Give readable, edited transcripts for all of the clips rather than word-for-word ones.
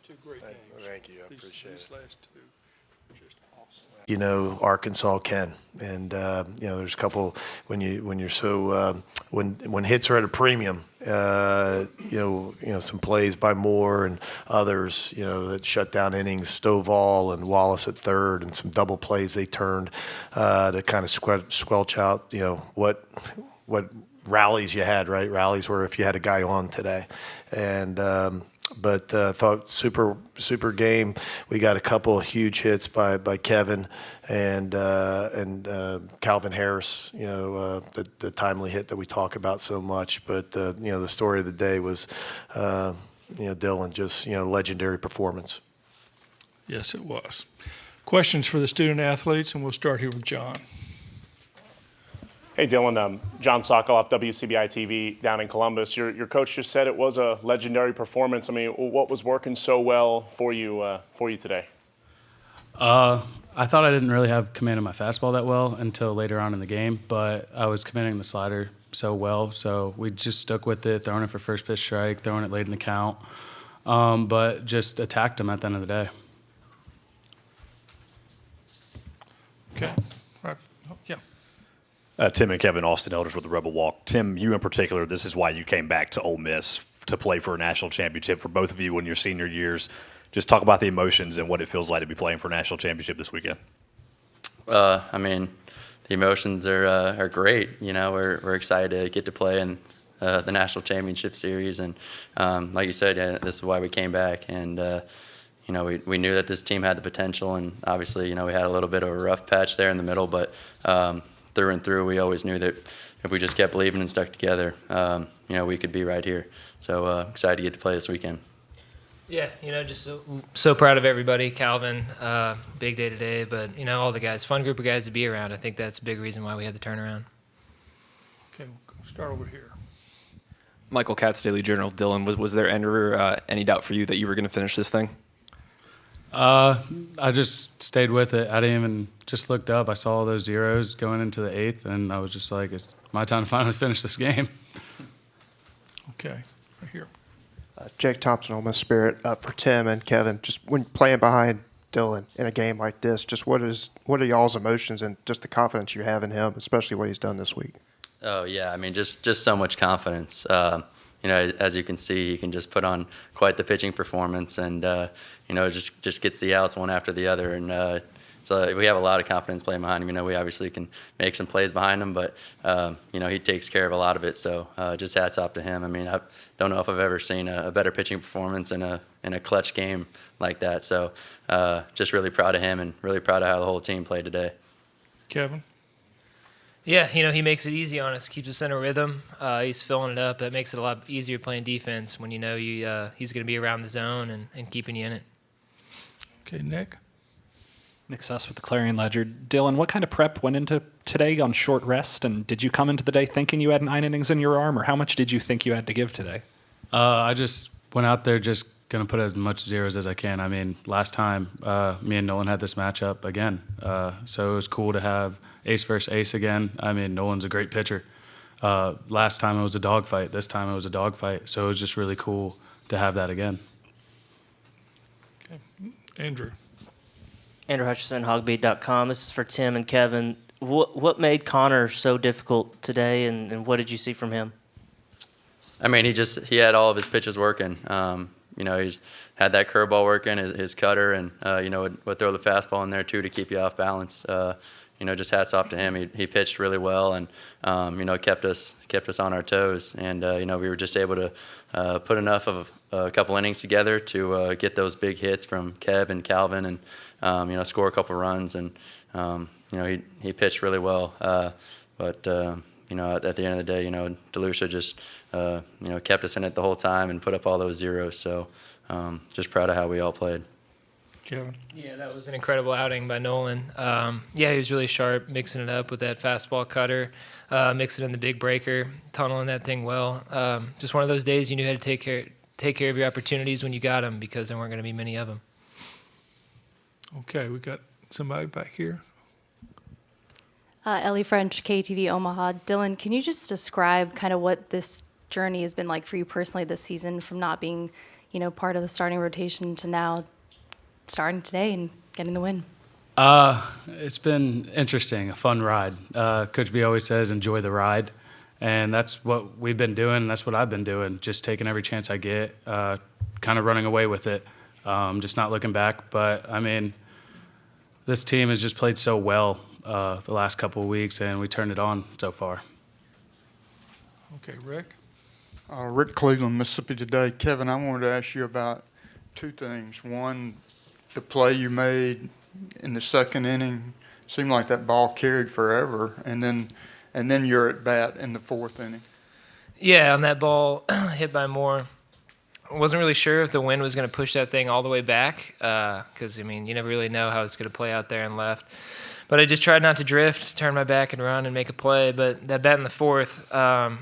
two great games. Thank you. I appreciate it. These last two are just awesome. You know, Arkansas can, and you know, there's a couple when you're so when hits are at a premium. You know, some plays by Moore and others, you know, that shut down innings, Stovall and Wallace at third, and some double plays they turned to kind of squelch out, you know, what rallies you had, right? Rallies were if you had a guy on today, and. But thought super game. We got a couple of huge hits by Kevin and Calvin Harris. You know, the timely hit that we talk about so much. But you know, the story of the day was you know, Dylan, just, you know, legendary performance. Yes, it was. Questions for the student athletes, and we'll start here with John. Hey, Dylan. John Sokoloff, WCBI TV down in Columbus. Your coach just said it was a legendary performance. I mean, what was working so well for you today? I thought I didn't really have command of my fastball that well until later on in the game, but I was commanding the slider so well. So we just stuck with it, throwing it for first pitch strike, throwing it late in the count, but just attacked him at the end of the day. Okay. All right. Oh, yeah. Tim and Kevin, Austin Elders with the Rebel Walk. Tim, you in particular, this is why you came back to Ole Miss to play for a national championship for both of you in your senior years. Just talk about the emotions and what it feels like to be playing for a national championship this weekend. I mean, the emotions are great. You know, we're excited to get to play in the national championship series, and like you said, this is why we came back. And you know, we knew that this team had the potential, and obviously, you know, we had a little bit of a rough patch there in the middle, but through and through, we always knew that if we just kept believing and stuck together, you know, we could be right here. So excited to get to play this weekend. Yeah, you know, just so proud of everybody. Calvin, big day today, but, you know, all the guys, fun group of guys to be around. I think that's a big reason why we had the turnaround. Okay, we'll start over here. Michael Katz, Daily Journal. Dylan, was there any doubt for you that you were going to finish this thing? I just stayed with it. I didn't even just looked up. I saw all those zeros going into the eighth, and I was just like, it's my time to finally finish this game. Okay, right here. Jake Thompson, Ole Miss Spirit. For Tim and Kevin, just when playing behind Dylan in a game like this, just what are y'all's emotions and just the confidence you have in him, especially what he's done this week? Oh yeah, I mean, just so much confidence. You know, as you can see, he can just put on quite the pitching performance, and you know, just gets the outs one after the other, and so we have a lot of confidence playing behind him. You know, we obviously can make some plays behind him, but you know, he takes care of a lot of it. So just hats off to him. I mean, I don't know if I've ever seen a better pitching performance in a clutch game like that. So just really proud of him, and really proud of how the whole team played today. Kevin? Yeah, you know, he makes it easy on us, keeps us in a rhythm. He's filling it up. That makes it a lot easier playing defense when you know he's going to be around the zone and keeping you in it. Okay, Nick? Nick Suss with the Clarion Ledger. Dylan, what kind of prep went into today on short rest, and did you come into the day thinking you had 9 innings in your arm, or how much did you think you had to give today? I just went out there just going to put as much zeros as I can. I mean, last time me and Nolan had this matchup again, so it was cool to have ace versus ace again. I mean, Nolan's a great pitcher. Last time it was a dogfight. This time it was a dogfight, so it was just really cool to have that again. Okay, Andrew? Andrew Hutchison, hogbeat.com. This is for Tim and Kevin. What made Connor so difficult today, and what did you see from him? I mean, he had all of his pitches working. You know, he's had that curveball working, his cutter, and you know, would throw the fastball in there too to keep you off balance. You know, just hats off to him. He pitched really well, and you know, kept us on our toes. And you know, we were just able to put enough of a couple innings together to get those big hits from Kev and Calvin, and you know, score a couple runs. And you know, he pitched really well. But you know, at the end of the day, you know, DeLucia just you know, kept us in it the whole time and put up all those zeros. So just proud of how we all played. Kevin? Yeah, that was an incredible outing by Nolan. Yeah, he was really sharp, mixing it up with that fastball cutter, mixing in the big breaker, tunneling that thing well. Just one of those days you knew how to take care of your opportunities when you got them, because there weren't going to be many of them. Okay, we got somebody back here. Ellie French, KTV Omaha. Dylan, can you just describe kind of what this journey has been like for you personally this season, from not being, part of the starting rotation to now starting today and getting the win? It's been interesting, a fun ride. Coach B always says, enjoy the ride. And that's what we've been doing. And that's what I've been doing, just taking every chance I get, kind of running away with it, just not looking back. But, I mean, this team has just played so well the last couple of weeks, and we turned it on so far. Okay, Rick? Rick Cleveland, Mississippi Today. Kevin, I wanted to ask you about two things. One, the play you made in the second inning seemed like that ball carried forever, and then you're at bat in the fourth inning. Yeah, on that ball hit by Moore. I wasn't really sure if the wind was going to push that thing all the way back because, you never really know how it's going to play out there and left. But I just tried not to drift, turn my back and run and make a play. But that bat in the fourth, I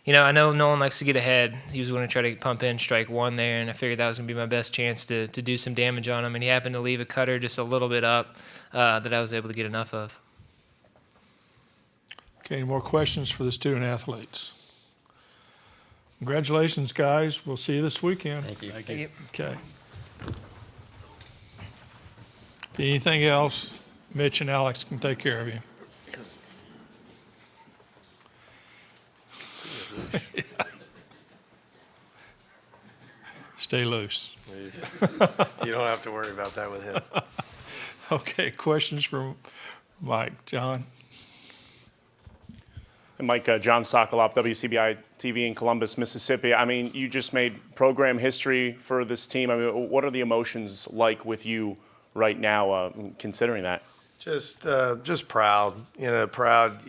know Nolan likes to get ahead. He was going to try to pump in strike one there, and I figured that was going to be my best chance to do some damage on him. And he happened to leave a cutter just a little bit up that I was able to get enough of. Okay, any more questions for the student athletes? Congratulations, guys. We'll see you this weekend. Thank you. Thank you. Okay. Anything else, Mitch and Alex can take care of you. Stay loose. You don't have to worry about that with him. Okay, questions for Mike. John? And Mike, John Sokoloff, WCBI TV in Columbus, Mississippi. You just made program history for this team. What are the emotions like with you right now, considering that? Just proud, proud.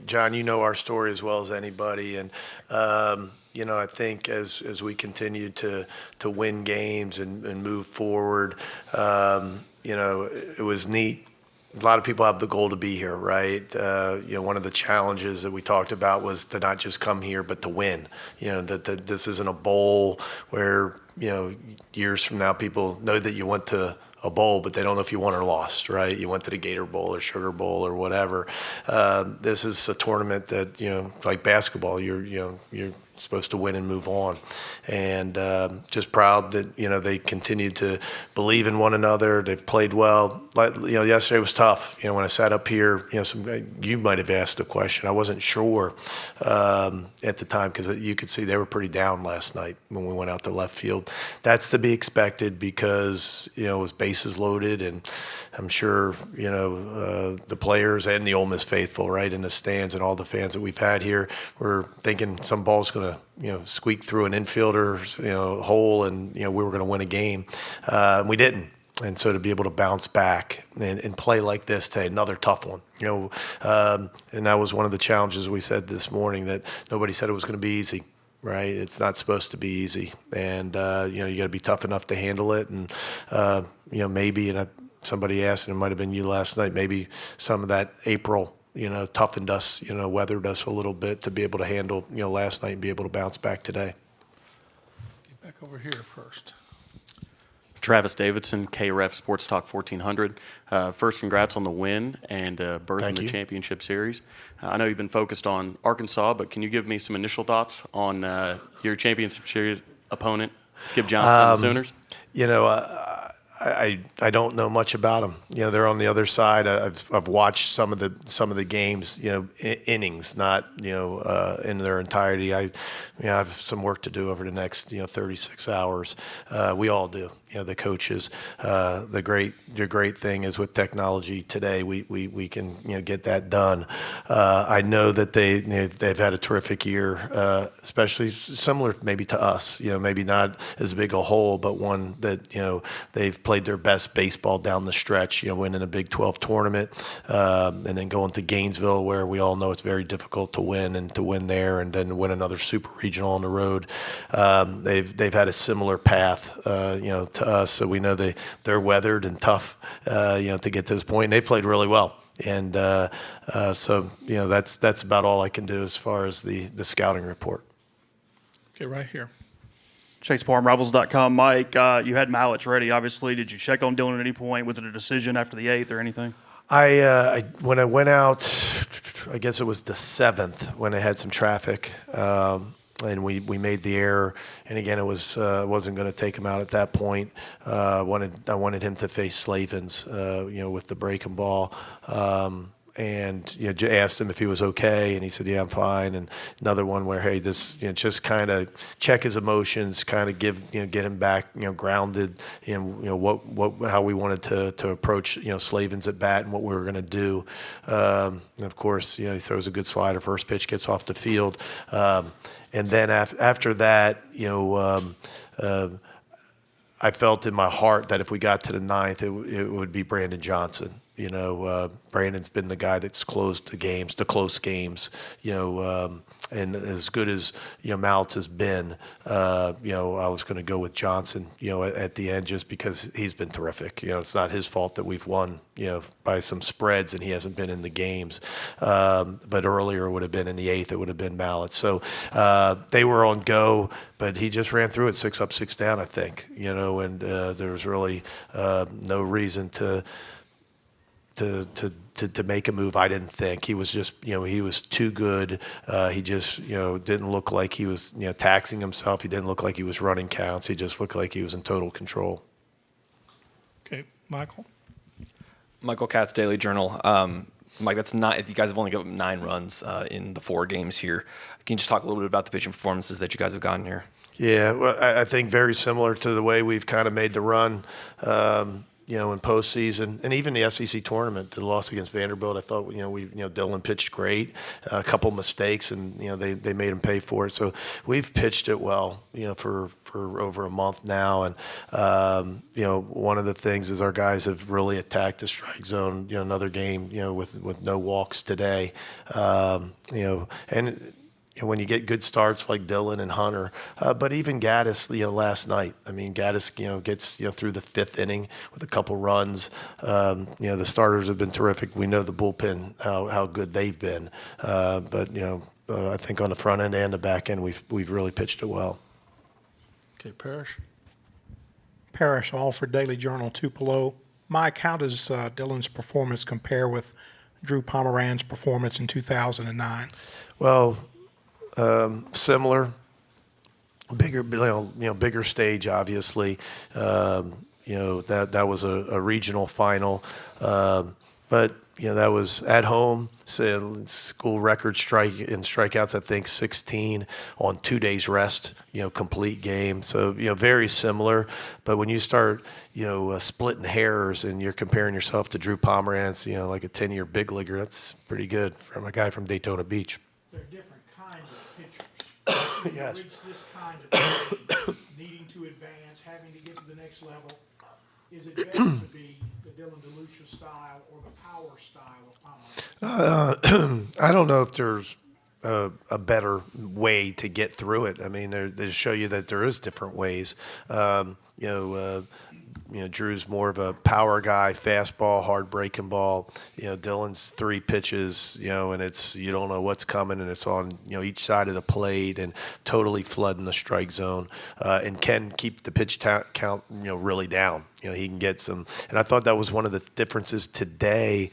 John, you know our story as well as anybody, and I think as we continue to win games and move forward, it was neat. A lot of people have the goal to be here, right? One of the challenges that we talked about was to not just come here, but to win. That this isn't a bowl where, years from now people know that you went to a bowl, but they don't know if you won or lost, right? You went to the Gator Bowl or Sugar Bowl or whatever. This is a tournament that, like basketball, you're supposed to win and move on. And just proud that, they continue to believe in one another. They've played well. Yesterday was tough. When I sat up here, you might have asked a question. I wasn't sure at the time because you could see they were pretty down last night when we went out to left field. That's to be expected because, it was bases loaded, and I'm sure, the players and the Ole Miss faithful, right, in the stands and all the fans that we've had here were thinking some ball's going to, squeak through an infielder's, hole, and, we were going to win a game. We didn't. And so to be able to bounce back and play like this today, another tough one, and that was one of the challenges we said this morning, that nobody said it was going to be easy. Right, it's not supposed to be easy, and you got to be tough enough to handle it. And maybe, and somebody asked, and it might have been you last night, maybe some of that April, toughened us, weathered us a little bit to be able to handle, last night and be able to bounce back today. Get back over here first. Travis Davidson, KREF Sports Talk 1400. First, congrats on the win and berth in the championship series. I know you've been focused on Arkansas, but can you give me some initial thoughts on your championship series opponent, Skip Johnson and the Sooners? I don't know much about them. They're on the other side. I've watched some of the games, innings, not in their entirety. I have some work to do over the next 36 hours. We all do. The coaches. The great thing is with technology today, we can get that done. I know that they've had a terrific year, especially similar maybe to us. Maybe not as big a hole, but one that they've played their best baseball down the stretch. Winning a Big 12 tournament, and then going to Gainesville, where we all know it's very difficult to win, and to win there, and then win another super regional on the road. They've had a similar path, to us, so we know they're weathered and tough, to get to this point. And they played really well, and so that's about all I can do as far as the scouting report. Okay, right here. ChasePalmRivals.com. Mike, you had Malich ready, obviously. Did you check on Dylan at any point? Was it a decision after the 8th or anything? When I went out, I guess it was the 7th when I had some traffic. and we made the error. And again, it wasn't going to take him out at that point. I wanted him to face Slavens, with the breaking ball. And asked him if he was okay, and he said, "Yeah, I'm fine." And another one where, hey, this just kind of check his emotions, kind of get him back, grounded in how we wanted to approach Slavens at bat and what we were going to do. And of course, he throws a good slider. First pitch gets off the field, and then after that, I felt in my heart that if we got to the ninth, it would be Brandon Johnson. Brandon's been the guy that's closed the close games, and as good as, Mallets has been, I was going to go with Johnson, at the end just because he's been terrific. It's not his fault that we've won, by some spreads and he hasn't been in the games. But earlier it would have been in the eighth, it would have been Mallets. So they were on go, but he just ran through it 6 up, 6 down, I think, and there was really no reason to make a move. I didn't think he was just, he was too good. He just, didn't look like he was, taxing himself. He didn't look like he was running counts. He just looked like he was in total control. Okay, Michael. Michael Katz, Daily Journal. Mike, that's not. You guys have only given up 9 runs in the 4 games here. Can you just talk a little bit about the pitching performances that you guys have gotten here? Yeah, well, I think very similar to the way we've kind of made the run. In postseason and even the SEC tournament, the loss against Vanderbilt, I thought, Dylan pitched great, a couple mistakes, and, they made him pay for it. So we've pitched it well, for over a month now. And, one of the things is our guys have really attacked the strike zone, another game, with no walks today, and when you get good starts like Dylan and Hunter, but even Gaddis, last night. I mean, Gaddis, gets through the 5th inning with a couple runs. The starters have been terrific. We know the bullpen how good they've been, but I think on the front end and the back end we've really pitched it well. Okay, Parrish. Parrish, Alfred Daily Journal, Tupelo. Mike, how does Dylan's performance compare with Drew Pomeranz's performance in 2009? Well, similar, bigger, bigger stage, obviously. That was a regional final, but that was at home. School record strikeouts, I think 16 on 2 days rest. Complete game. So very similar. But when you start splitting hairs and you're comparing yourself to Drew Pomeranz, like a 10-year big leaguer, that's pretty good from a guy from Daytona Beach. There are different kinds of pitchers. Yes. Reach this kind of thing, needing to advance, having to get to the next level. Is it better to be the Dylan DeLucia style or the power style of Pomeranz? I don't know if there's a better way to get through it. I mean, they show you that there is different ways. Drew's more of a power guy, fastball, hard breaking ball. Dylan's 3 pitches, and it's, you don't know what's coming, and it's on, each side of the plate and totally flooding the strike zone, and can keep the pitch count, really down. He can get some, and I thought that was one of the differences today.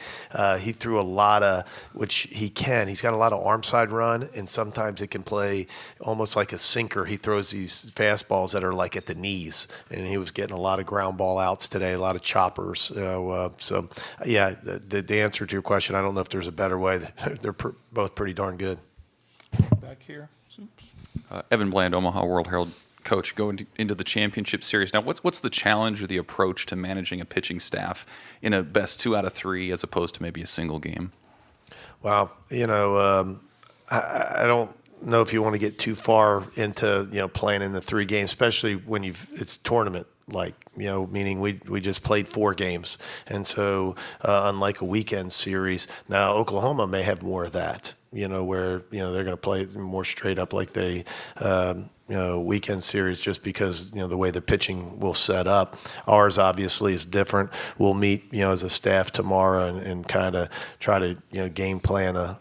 He threw a lot of, which he can. He's got a lot of arm side run, and sometimes it can play almost like a sinker. He throws these fastballs that are like at the knees, and he was getting a lot of ground ball outs today, a lot of choppers. So, yeah, the answer to your question, I don't know if there's a better way. They're both pretty darn good. Back here. Oops. Evan Bland, Omaha World Herald. Coach, going into the championship series. Now, what's the challenge or the approach to managing a pitching staff in a best 2 out of 3 as opposed to maybe a single game? Wow, I don't know if you want to get too far into playing in the 3 games, especially when it's tournament like, meaning we just played 4 games, and so unlike a weekend series, now Oklahoma may have more of that. Where they're going to play more straight up like they. Weekend series just because, the way the pitching will set up. Ours obviously is different. We'll meet, as a staff tomorrow and kind of try to, game plan a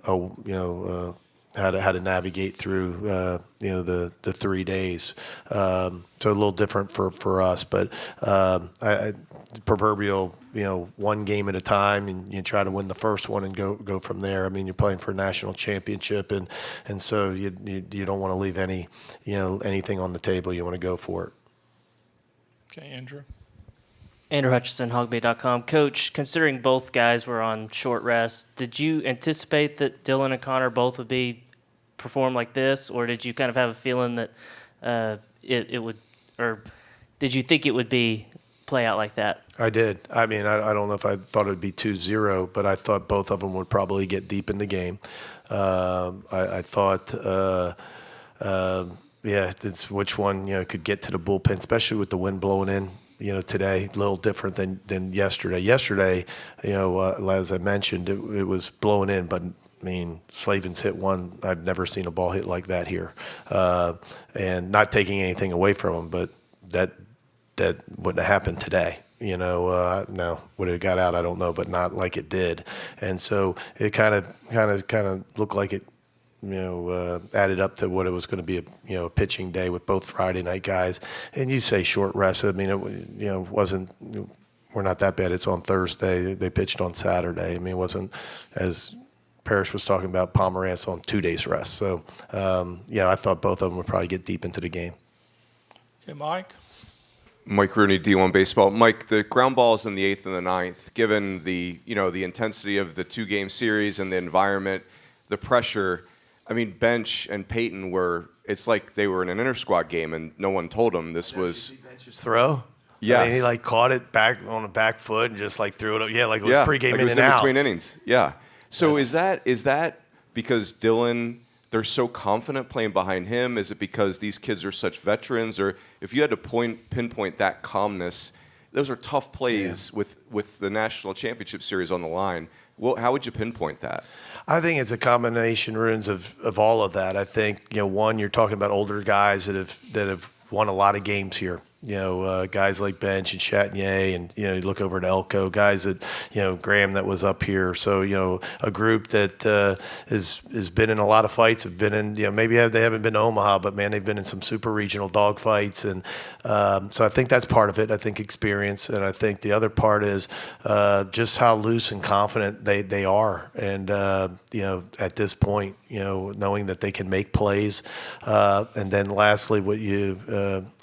how to navigate through the 3 days. So a little different for us, but I proverbial one game at a time, and you try to win the first one and go from there. I mean, you're playing for a national championship, and so you don't want to leave anything on the table. You want to go for it. Okay, Andrew. Andrew Hutchison, Hogbay.com. Coach, considering both guys were on short rest, did you anticipate that Dylan and Connor both would perform like this, or did you kind of have a feeling that it would, or did you think it would play out like that? I did. I mean, I don't know if I thought it would be 2-0, but I thought both of them would probably get deep in the game. I thought, it's which one could get to the bullpen, especially with the wind blowing in. Today, a little different than yesterday. Yesterday, as I mentioned, it was blowing in, but I mean, Slavin's hit one. I've never seen a ball hit like that here. And not taking anything away from him, but that wouldn't have happened today. No, would it have got out? I don't know, but not like it did. And so it kind of looked like it, added up to what it was going to be a pitching day with both Friday night guys. And you say short rest. I mean, it wasn't. We're not that bad. It's on Thursday. They pitched on Saturday. I mean, it wasn't as Parrish was talking about Pomerantz on 2 days rest. So I thought both of them would probably get deep into the game. Okay, Mike. Mike Rooney, D1 Baseball. Mike, the ground balls in the 8th and the 9th, given the intensity of the 2-game series and the environment, the pressure. I mean, Bench and Peyton it's like they were in an inter-squad game and no one told them this was. Bench's throw? Yes. I mean, he caught it back on the back foot and just threw it up. Yeah, like it was pregame like in it was and out. Between innings. Yeah. So is that because Dylan, they're so confident playing behind him? Is it because these kids are such veterans? Or if you had to pinpoint that calmness, those are tough plays with the national championship series on the line. Well, how would you pinpoint that? I think it's a combination, Runes, of all of that. I think one, you're talking about older guys that have won a lot of games here. Guys like Bench and Chatinier, and you look over at Elko, guys that Graham that was up here. So a group that has been in a lot of fights, have been in maybe they haven't been to Omaha, but man, they've been in some super regional dog fights, and so I think that's part of it. I think experience, and I think the other part is just how loose and confident they are, and at this point, knowing that they can make plays, and then lastly, what you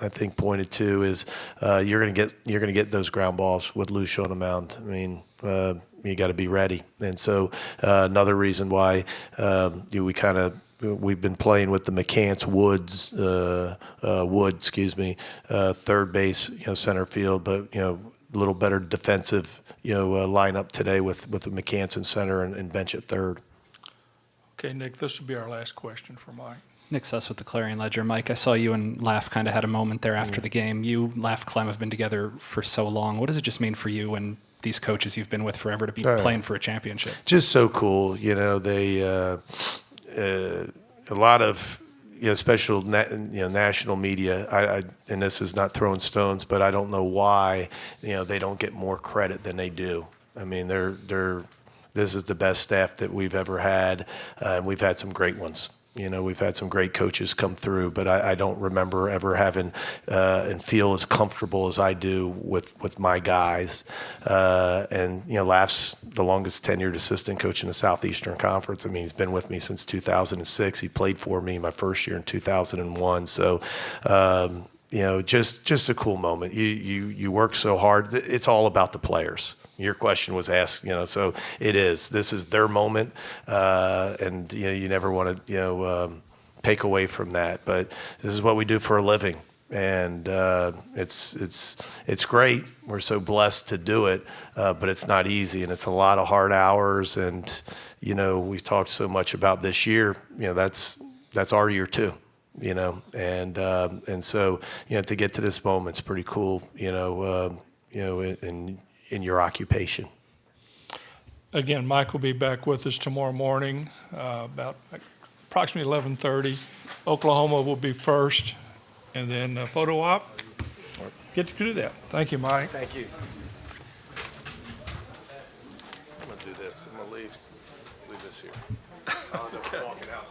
I think pointed to is you're going to get those ground balls with Lucia on the mound. I mean, you got to be ready, and so another reason why we've been playing with the McCants third base, center field, but a little better defensive lineup today with the McCants in center and Bench at third. Okay, Nick, this will be our last question for Mike. Nick Suss with the Clarion Ledger. Mike, I saw you and Laugh kind of had a moment there after the game. You, Laugh, Clem have been together for so long. What does it just mean for you and these coaches you've been with forever to be playing for a championship? Just so cool. They a lot of special national media. And this is not throwing stones, but I don't know why they don't get more credit than they do. I mean, this is the best staff that we've ever had, and we've had some great ones. We've had some great coaches come through, but I don't remember ever having and feel as comfortable as I do with my guys. And Laugh's the longest tenured assistant coach in the Southeastern Conference. I mean, he's been with me since 2006. He played for me my first year in 2001. So, just a cool moment. You work so hard. It's all about the players. Your question was asked, so it is. This is their moment, and you never want to, take away from that. But this is what we do for a living, and it's great. We're so blessed to do it, but it's not easy, and it's a lot of hard hours. And we've talked so much about this year. That's our year too. And so to get to this moment is pretty cool. In your occupation. Again, Mike will be back with us tomorrow morning, about approximately 11:30. Oklahoma will be first, and then photo op. Get to do that. Thank you, Mike. Thank you. I'm gonna do this. I'm gonna leave this here. I'll end up walking out.